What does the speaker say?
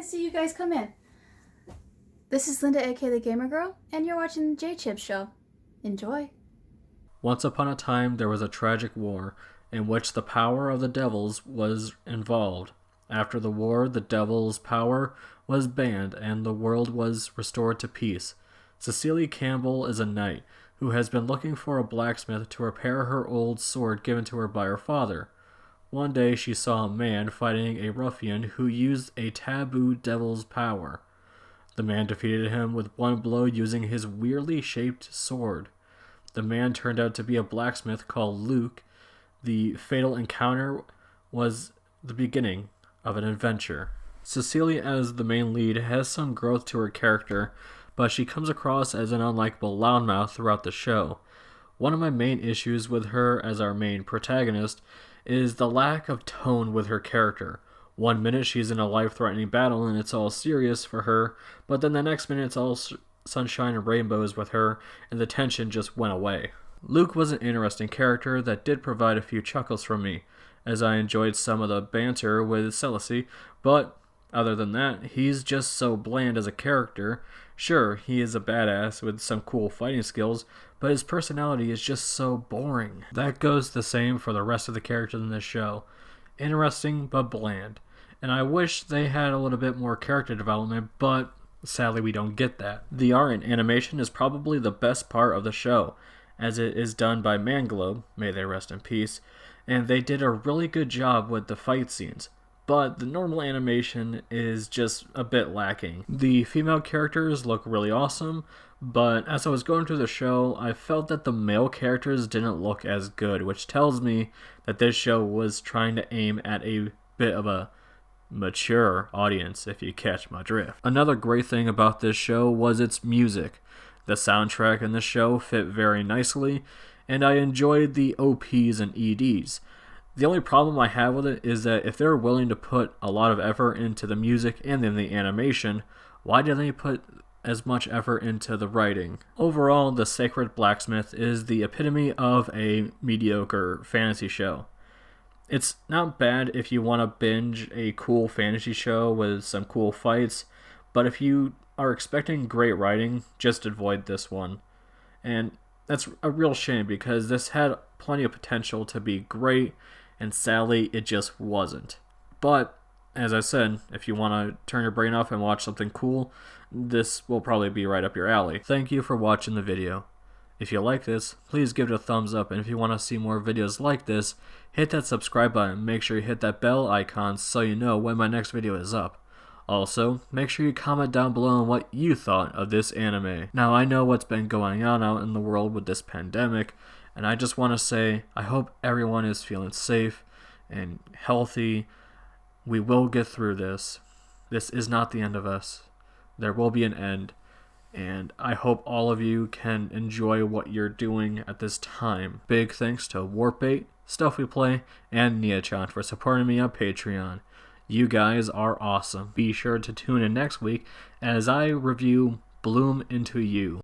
didn't see you guys come in. This is Linda, aka the Gamer Girl, and you're watching the J-Chip Show. Enjoy. Once upon a time, there was a tragic war in which the power of the devils was involved. After the war, the devil's power was banned and the world was restored to peace. Cecilia Campbell is a knight who has been looking for a blacksmith to repair her old sword given to her by her father. One day she saw a man fighting a ruffian who used a taboo devil's power. The man defeated him with one blow using his weirdly shaped sword. The man turned out to be a blacksmith called Luke. The fatal encounter was the beginning of an adventure. Cecilia, as the main lead, has some growth to her character, but she comes across as an unlikable loudmouth throughout the show. One of my main issues with her as our main protagonist is the lack of tone with her character. One minute she's in a life-threatening battle and it's all serious for her, but then the next minute it's all sunshine and rainbows with her, and the tension just went away. Luke was an interesting character that did provide a few chuckles from me, as I enjoyed some of the banter with Cecilia, but other than that, he's just so bland as a character. Sure, he is a badass with some cool fighting skills, but his personality is just so boring. That goes the same for the rest of the characters in this show. Interesting, but bland. And I wish they had a little bit more character development, but sadly we don't get that. The art and animation is probably the best part of the show, as it is done by Manglobe, may they rest in peace, and they did a really good job with the fight scenes. But the normal animation is just a bit lacking. The female characters look really awesome, but as I was going through the show, I felt that the male characters didn't look as good, which tells me that this show was trying to aim at a bit of a mature audience, if you catch my drift. Another great thing about this show was its music. The soundtrack in this show fit very nicely, and I enjoyed the OPs and EDs. The only problem I have with it is that if they're willing to put a lot of effort into the music and then the animation, why did they put as much effort into the writing? Overall, The Sacred Blacksmith is the epitome of a mediocre fantasy show. It's not bad if you want to binge a cool fantasy show with some cool fights, but if you are expecting great writing, just avoid this one. And that's a real shame because this had plenty of potential to be great, and sadly, it just wasn't. But, as I said, if you want to turn your brain off and watch something cool, this will probably be right up your alley. Thank you for watching the video. If you like this, please give it a thumbs up, and if you want to see more videos like this, hit that subscribe button. Make sure you hit that bell icon so you know when my next video is up. Also, make sure you comment down below on what you thought of this anime. Now, I know what's been going on out in the world with this pandemic, and I just want to say, I hope everyone is feeling safe and healthy. We will get through this. This is not the end of us. There will be an end, and I hope all of you can enjoy what you're doing at this time. Big thanks to Warpbait, Stuff We Play, and Nia-chan for supporting me on Patreon. You guys are awesome. Be sure to tune in next week as I review Bloom Into You.